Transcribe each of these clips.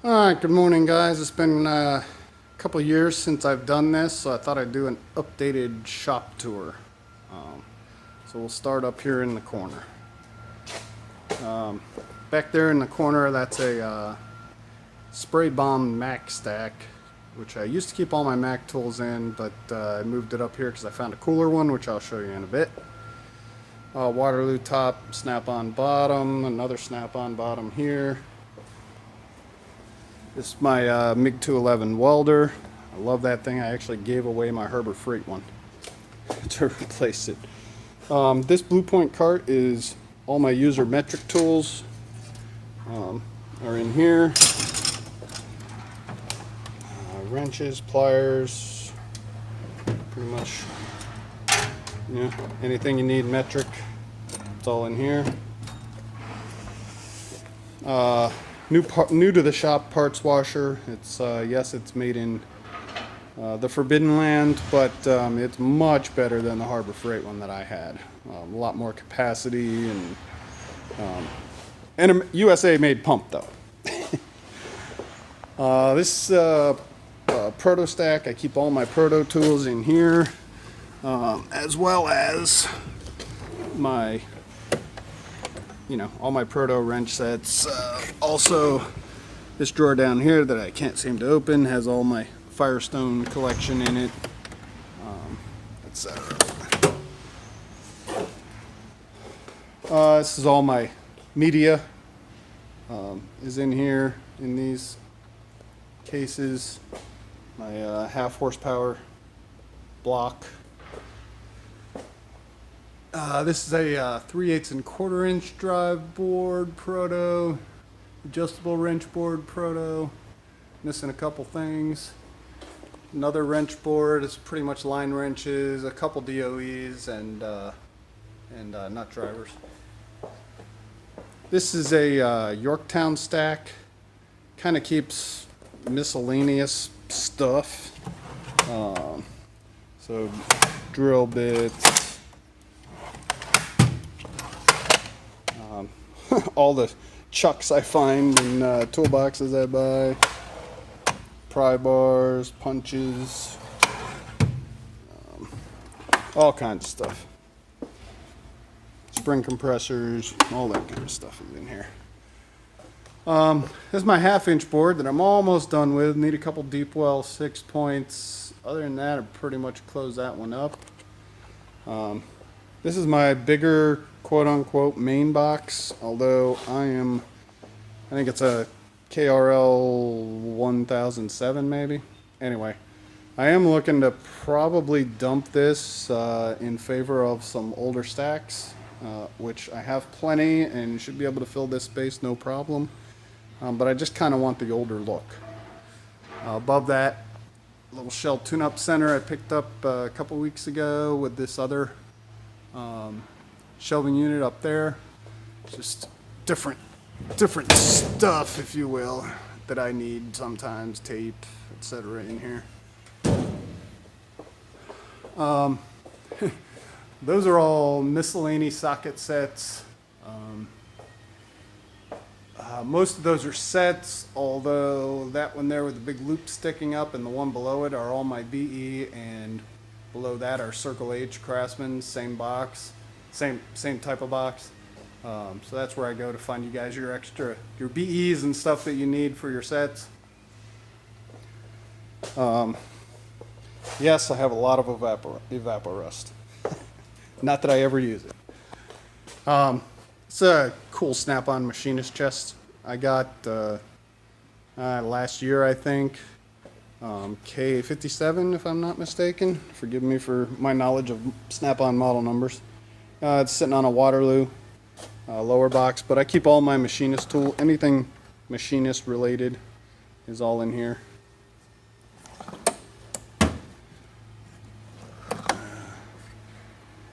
Alright, good morning guys. It's been a couple years since I've done this, so I thought I'd do an updated shop tour. So we'll start up here in the corner. Back there in the corner, that's a spray bomb Mac stack, which I used to keep all my Mac tools in, but I moved it up here because I found a cooler one, which I'll show you in a bit. Waterloo top, snap-on bottom, another snap-on bottom here. This is my MiG 211 welder. I love that thing. I actually gave away my Harbor Freight one to replace it. This Blue Point cart is all my user metric tools are in here. Wrenches, pliers, pretty much, anything you need metric, it's all in here. New to the shop parts washer. It's yes, it's made in the Forbidden Land, but it's much better than the Harbor Freight one that I had. A lot more capacity and a USA made pump though. This Proto stack, I keep all my Proto tools in here, as well as my all my Proto wrench sets. Also, this drawer down here that I can't seem to open has all my Firestone collection in it, etc. This is all my media is in here in these cases. My half horsepower block. This is a 3/8 and 1/4 inch drive board Proto, adjustable wrench board Proto, missing a couple things. Another wrench board is pretty much line wrenches, a couple DOEs, and nut drivers. This is a Yorktown stack, kind of keeps miscellaneous stuff, so drill bits, all the chucks I find in toolboxes I buy, pry bars, punches, all kinds of stuff. Spring compressors, all that kind of stuff is in here. This is my 1/2 inch board that I'm almost done with. Need a couple deep well 6 points. Other than that, I've pretty much closed that one up. This is my bigger quote-unquote main box, although I think it's a KRL 1007 maybe. Anyway, I am looking to probably dump this in favor of some older stacks, which I have plenty and should be able to fill this space no problem. But I just kind of want the older look. Above that, little Shell tune-up center I picked up a couple weeks ago with this other shelving unit up there. Just different stuff, if you will, that I need sometimes, tape, etc. in here. Those are all miscellaneous socket sets. Most of those are sets, although that one there with the big loop sticking up and the one below it are all my BE, and below that are Circle H Craftsman, same box, same type of box. So that's where I go to find you guys your BEs and stuff that you need for your sets. Yes, I have a lot of Evaporust. Not that I ever use it. It's a cool Snap-on machinist chest I got last year, I think. K57, if I'm not mistaken. Forgive me for my knowledge of Snap-on model numbers. It's sitting on a Waterloo lower box, but I keep all my machinist tool, anything machinist related is all in here. I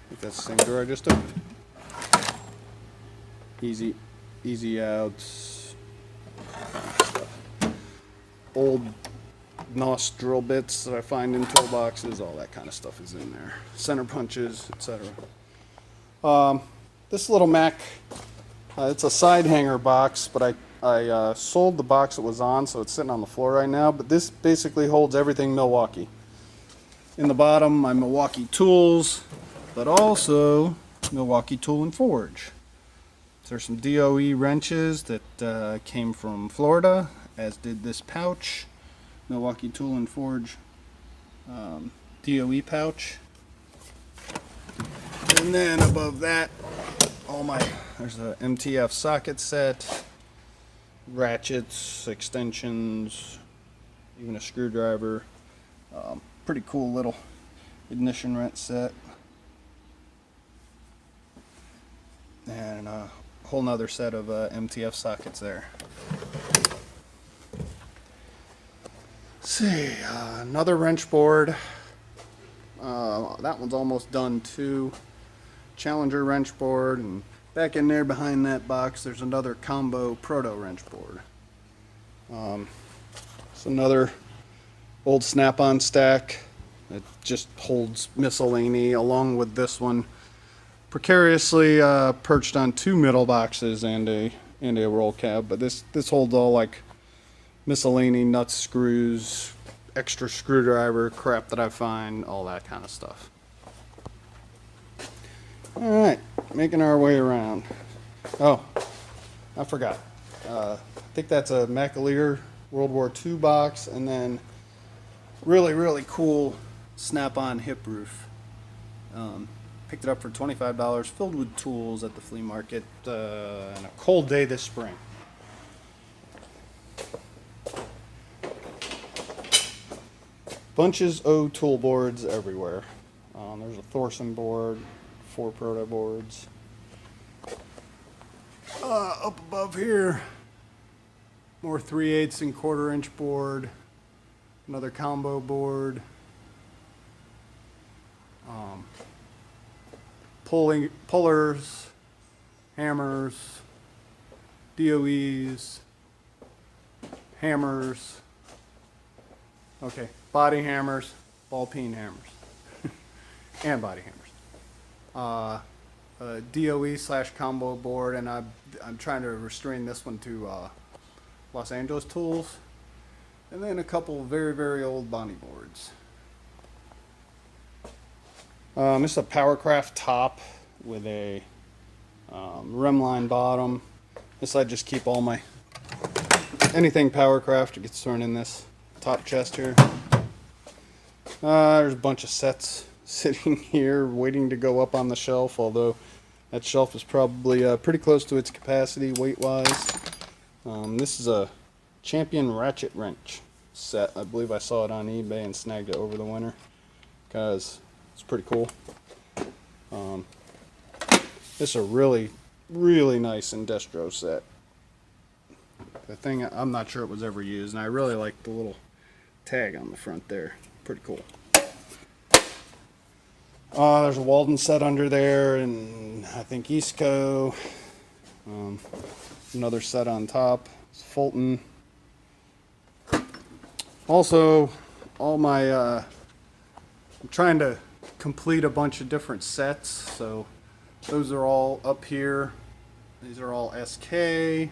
think that's the same drawer I just opened. Easy outs, stuff. Old NOS drill bits that I find in toolboxes, all that kind of stuff is in there. Center punches, etc. This little Mac, it's a side hanger box, but I I sold the box it was on, so it's sitting on the floor right now, but this basically holds everything Milwaukee. In the bottom, my Milwaukee tools, but also Milwaukee Tool and Forge. There's some DOE wrenches that came from Florida, as did this pouch, Milwaukee Tool and Forge DOE pouch. And then above that, there's a MTF socket set, ratchets, extensions, even a screwdriver. Pretty cool little ignition wrench set. And a whole nother set of MTF sockets there. Let's see, another wrench board. That one's almost done too. Challenger wrench board, and back in there behind that box there's another combo proto wrench board. It's another old Snap-on stack that just holds miscellany along with this one, precariously perched on two middle boxes and a roll cab, but this holds all like miscellany, nuts, screws, extra screwdriver crap that I find, all that kind of stuff. Alright, making our way around. Oh, I forgot. I think that's a McAleer World War II box, and then really cool Snap-on hip roof. Picked it up for $25, filled with tools at the flea market on a cold day this spring. Bunches of tool boards everywhere. There's a Thorson board, 4 proto boards. Up above here, more 3/8 and 1/4 inch board, another combo board, pullers, hammers, DOEs, hammers, okay, body hammers, ball peen hammers, and body hammers. DOE/combo board, and I'm trying to restrain this one to Los Angeles Tools, and then a couple very old Bonnie boards. This is a Powercraft top with a rimline bottom. This I just keep all my anything Powercraft gets thrown in this top chest here. There's a bunch of sets sitting here waiting to go up on the shelf, although that shelf is probably pretty close to its capacity weight-wise. This is a Champion ratchet wrench set. I believe I saw it on eBay and snagged it over the winter because it's pretty cool. This is a really nice Indestro set. The thing, I'm not sure it was ever used, and I really like the little tag on the front there. Pretty cool. There's a Walden set under there, and I think Eastco. Another set on top. It's Fulton. Also, all my I'm trying to complete a bunch of different sets, so those are all up here. These are all SK.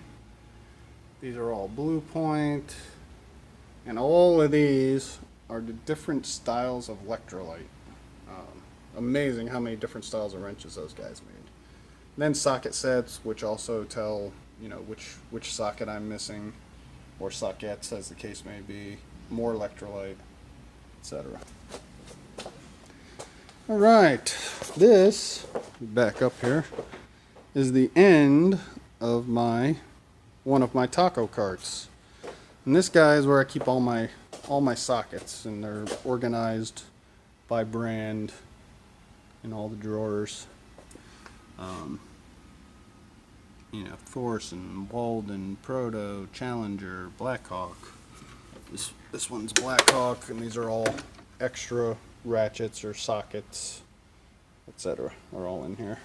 These are all Blue Point, and all of these are the different styles of electrolyte. Amazing how many different styles of wrenches those guys made. And then socket sets, which also tell which socket I'm missing, or sockets as the case may be. More electrolyte, etc. All right, this back up here is the end of one of my taco carts, and this guy is where I keep all my sockets, and they're organized by brand in all the drawers. Thorson, Walden, Proto, Challenger, Blackhawk. This one's Blackhawk, and these are all extra ratchets or sockets, etc. are all in here.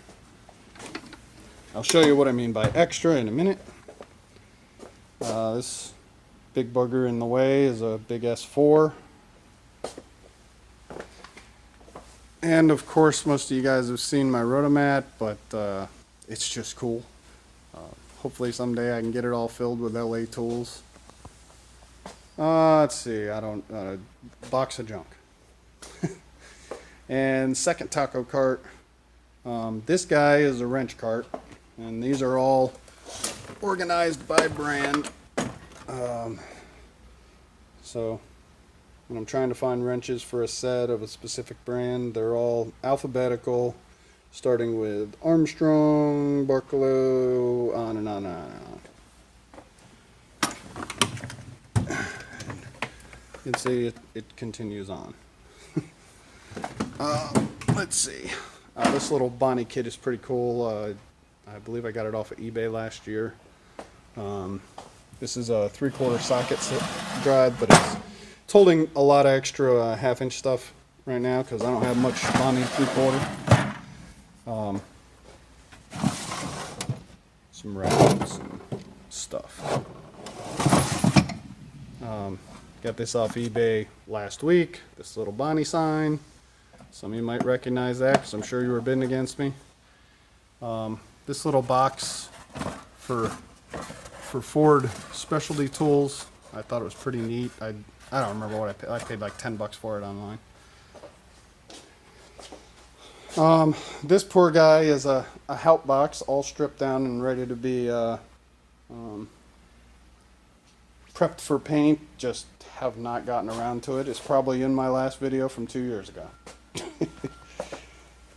I'll show you what I mean by extra in a minute. This big bugger in the way is a big S4. And of course, most of you guys have seen my Rotomat, but it's just cool. Hopefully someday I can get it all filled with LA tools. Let's see, box of junk. And second taco cart. This guy is a wrench cart, and these are all organized by brand. So when I'm trying to find wrenches for a set of a specific brand, they're all alphabetical, starting with Armstrong, Barlow, on and on and on. You can see it continues on. Let's see. This little Bonnie kit is pretty cool. I believe I got it off of eBay last year. This is a 3/4 socket drive, but it's holding a lot of extra half-inch stuff right now because I don't have much Bonnie 3/4. Some ratchets and stuff. Got this off eBay last week. This little Bonnie sign. Some of you might recognize that because I'm sure you were bidding against me. This little box for Ford specialty tools, I thought it was pretty neat. I don't remember what I paid. I paid like $10 for it online. This poor guy is a help box, all stripped down and ready to be prepped for paint. Just have not gotten around to it. It's probably in my last video from 2 years ago.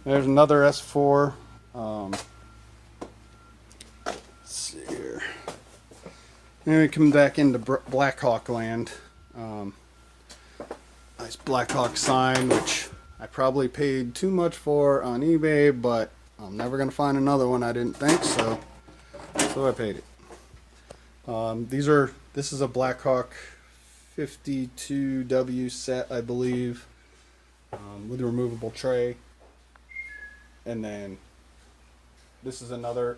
There's another S4. Let's see here. Then we come back into Blackhawk land. Nice Blackhawk sign, which I probably paid too much for on eBay, but I'm never going to find another one, I didn't think, so I paid it. This is a Blackhawk 52W set, I believe, with a removable tray. And then this is another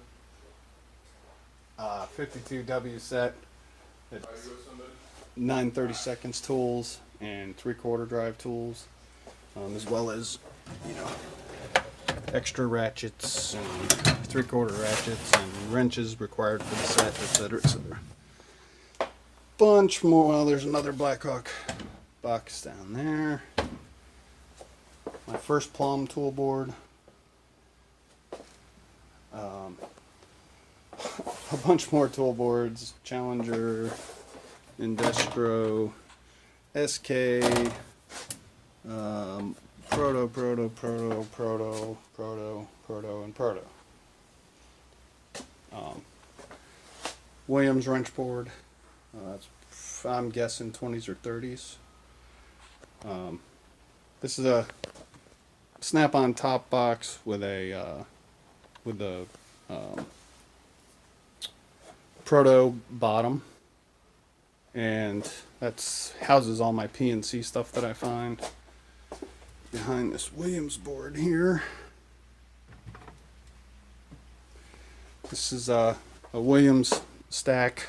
52W set. It's 9/32 tools and 3/4 drive tools, as well as, extra ratchets and 3/4 ratchets and wrenches required for the set, etc., etc. Bunch more. Well, there's another Blackhawk box down there. My first Plum tool board. A bunch more tool boards. Challenger, Indestro, SK, Proto, and Proto. Williams wrench board. I'm guessing 20s or 30s. This is a snap-on top box with a Proto bottom, and that's houses all my PNC stuff that I find behind this Williams board here. This is a Williams stack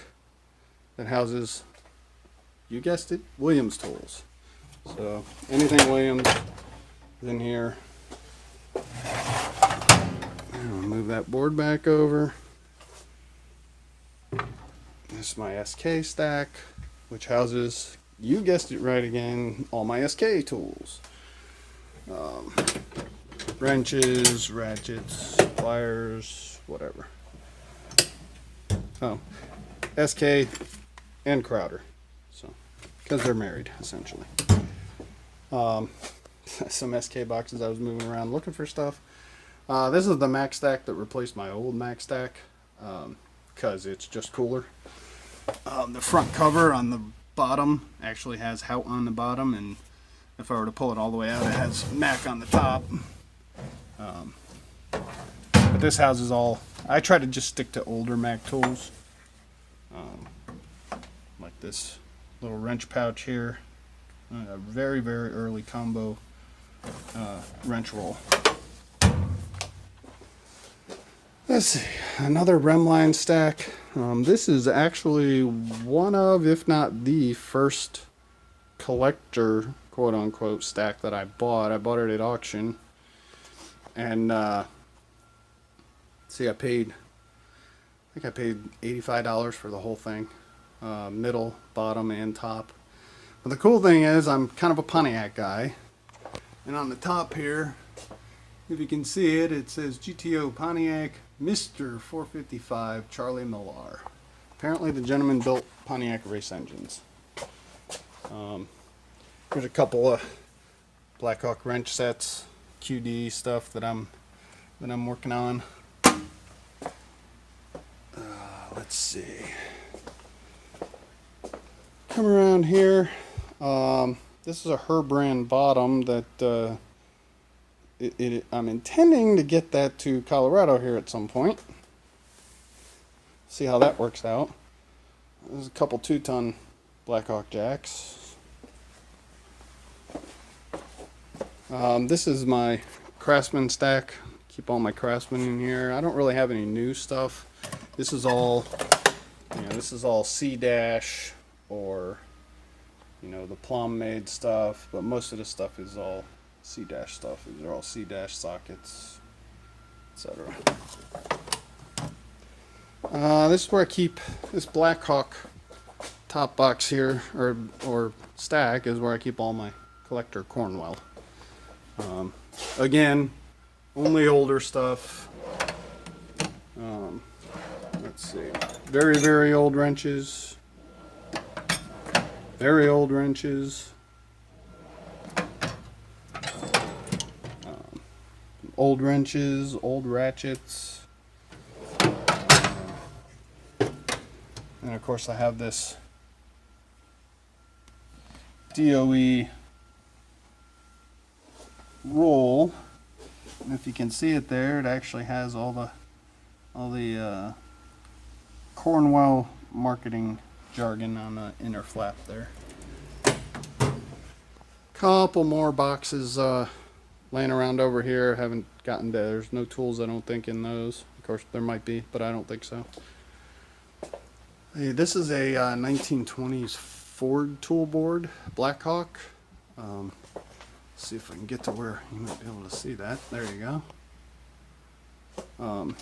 that houses, you guessed it, Williams tools. So anything Williams is in here. I'll move that board back over. This is my SK stack, which houses, you guessed it right again, all my SK tools. Wrenches, ratchets, pliers, whatever. Oh, SK and Crowder, so because they're married essentially. Some SK boxes I was moving around looking for stuff. This is the Mac stack that replaced my old Mac stack because it's just cooler. The front cover on the bottom actually has Hout on the bottom, and if I were to pull it all the way out, it has Mac on the top. But this houses all. I try to just stick to older Mac tools, like this little wrench pouch here, a very, very early combo wrench roll. Let's see, another Remline stack. This is actually one of, if not the first collector, quote unquote, stack that I bought. I bought it at auction, and see, I think I paid $85 for the whole thing, middle, bottom, and top. But the cool thing is I'm kind of a Pontiac guy, and on the top here, if you can see it, it says GTO Pontiac Mr. 455 Charlie Millar. Apparently the gentleman built Pontiac race engines. Here's a couple of Blackhawk wrench sets, QD stuff that I'm working on. Let's see. Come around here. This is a Herbrand bottom that I'm intending to get that to Colorado here at some point. See how that works out. There's a couple 2-ton Blackhawk jacks. This is my Craftsman stack. Keep all my Craftsman in here. I don't really have any new stuff. This is all, this is all C-dash or, the Plum made stuff, but most of the stuff is all C-dash stuff. These are all C-dash sockets, etc. This is where I keep this Blackhawk top box here, or stack, is where I keep all my collector Cornwell. Again, only older stuff. Let's see. Very, very old wrenches. Very old wrenches. Old wrenches, old ratchets. And of course I have this DOE roll. And if you can see it there, it actually has all the Cornwell marketing jargon on the inner flap there. Couple more boxes laying around over here. Haven't gotten to. There's no tools, I don't think, in those. Of course, there might be, but I don't think so. Hey, this is a 1920s Ford tool board, Blackhawk. See if I can get to where you might be able to see that. There you go.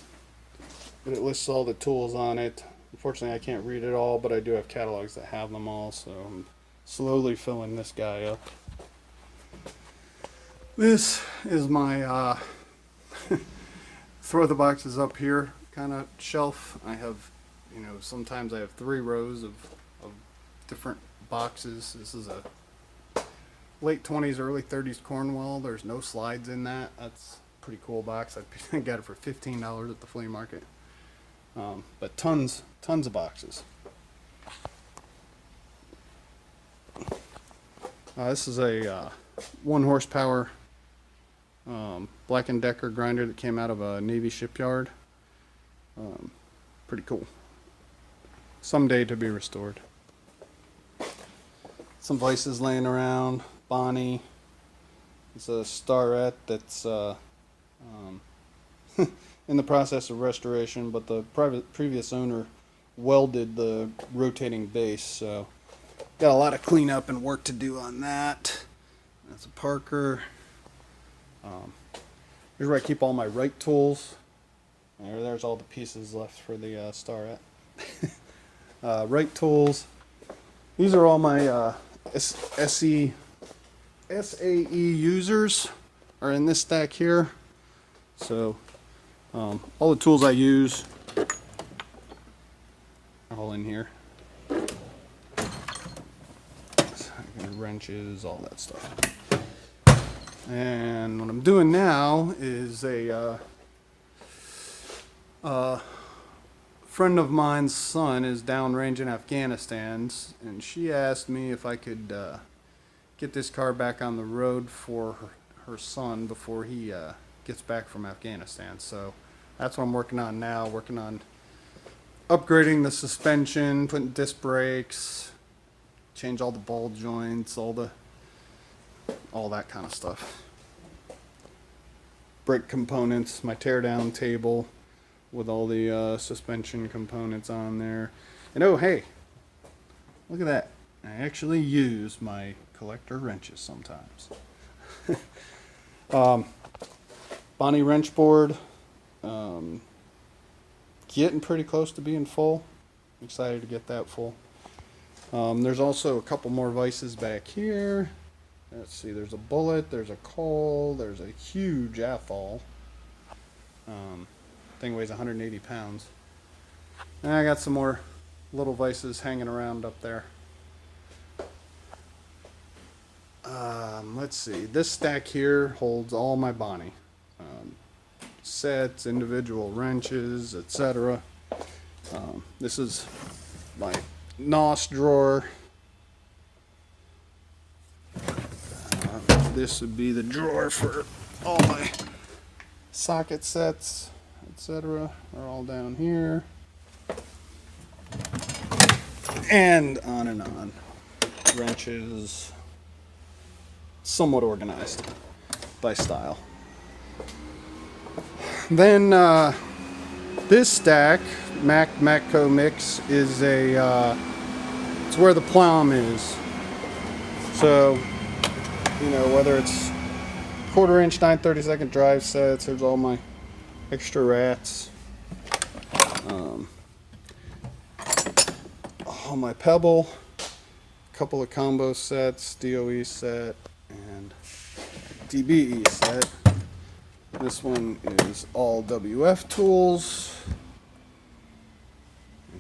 But it lists all the tools on it. Unfortunately, I can't read it all, but I do have catalogs that have them all, so I'm slowly filling this guy up. This is my throw the boxes up here kind of shelf. I have, sometimes I have 3 rows of different boxes. This is a late 20s, early 30s Cornwell. There's no slides in that. That's a pretty cool box. I got it for $15 at the flea market. But tons of boxes. This is a 1 horsepower Black & Decker grinder that came out of a Navy shipyard. Pretty cool. Someday to be restored. Some vices laying around. Bonnie. It's a Starette that's in the process of restoration, but the previous owner welded the rotating base, so got a lot of cleanup and work to do on that. That's a Parker. Here's where I keep all my Wright tools. There's all the pieces left for the Starette. Wright tools. These are all my SAE users are in this stack here. So all the tools I use are all in here. Wrenches, all that stuff. And what I'm doing now is a friend of mine's son is downrange in Afghanistan, and she asked me if I could get this car back on the road for her son before he gets back from Afghanistan. So that's what I'm working on now, working on upgrading the suspension, putting disc brakes, change all the ball joints, all that kind of stuff. Brake components, my teardown table with all the suspension components on there. And oh hey, look at that. I actually use my collector wrenches sometimes. Bonnie wrench board, getting pretty close to being full. I'm excited to get that full. There's also a couple more vices back here. Let's see, there's a bullet, there's a coal, there's a huge Athol. Thing weighs 180 pounds. And I got some more little vices hanging around up there. Let's see, this stack here holds all my Bonnie. Sets, individual wrenches, etc. This is my NOS drawer. This would be the drawer for all my socket sets, etc. Are all down here. And on. Wrenches, somewhat organized by style. Then this stack, Matco Mix, is it's where the plum is. So, you know, whether it's 1/4 inch 9/32 drive sets, there's all my extra rats. All my Pebble, a couple of combo sets, DOE set, and DBE set. This one is all WF tools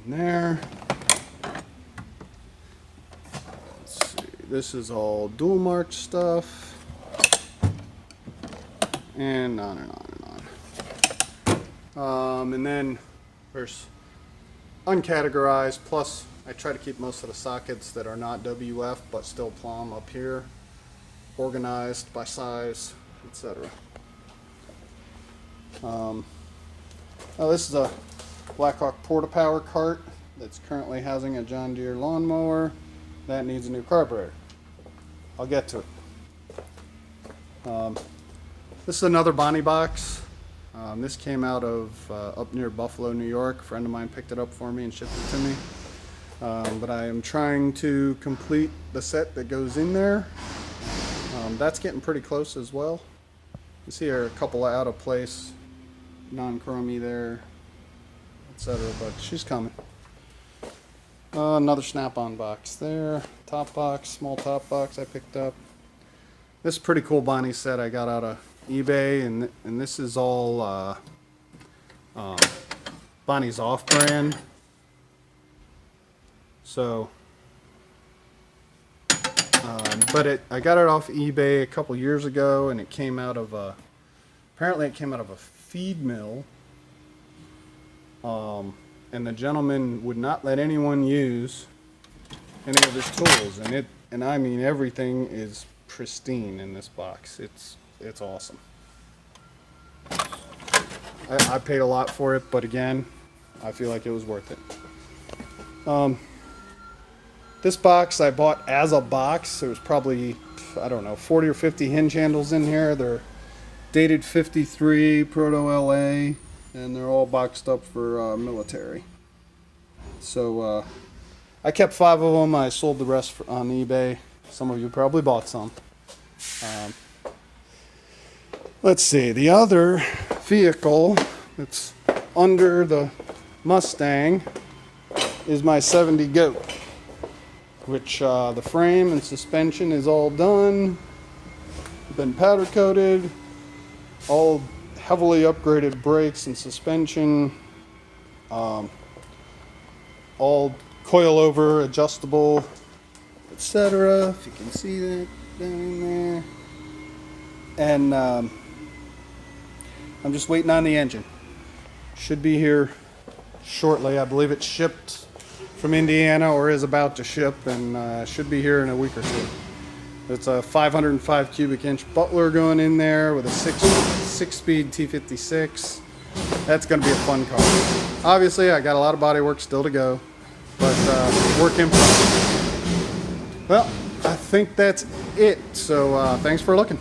in there. Let's see, this is all dual march stuff, and on and on and on. And then there's uncategorized, plus I try to keep most of the sockets that are not WF but still plumb up here, organized by size, etc. This is a Blackhawk Porta-Power cart that's currently housing a John Deere lawnmower that needs a new carburetor. I'll get to it. This is another Bonnie box. This came out of up near Buffalo, New York. A friend of mine picked it up for me and shipped it to me. But I am trying to complete the set that goes in there. That's getting pretty close as well. You see here a couple out of place, non-chromey there, etc. But she's coming. Another Snap-on box there. Top box, small top box I picked up. This is a pretty cool Bonnie set I got out of eBay, and this is all Bonnie's off-brand. So, but I got it off eBay a couple years ago, and it came out of apparently it came out of a feed mill. And the gentleman would not let anyone use any of his tools, and I mean everything is pristine in this box. It's awesome. I paid a lot for it, but again, I feel like it was worth it. This box I bought as a box. There was probably, I don't know, 40 or 50 hinge handles in here. They're dated 53, Proto LA, and they're all boxed up for military. So I kept 5 of them. I sold the rest on eBay. Some of you probably bought some. Let's see, the other vehicle that's under the Mustang is my 70 Goat, which the frame and suspension is all done, been powder coated, all heavily upgraded brakes and suspension, all coilover adjustable, etc. If you can see that down in there. And I'm just waiting on the engine. Should be here shortly. I believe it's shipped from Indiana, or is about to ship, and should be here in a week or two. It's a 505 cubic inch Butler going in there with a six-speed T56. That's going to be a fun car. Obviously, I got a lot of body work still to go, but work in progress. Well, I think that's it. So thanks for looking.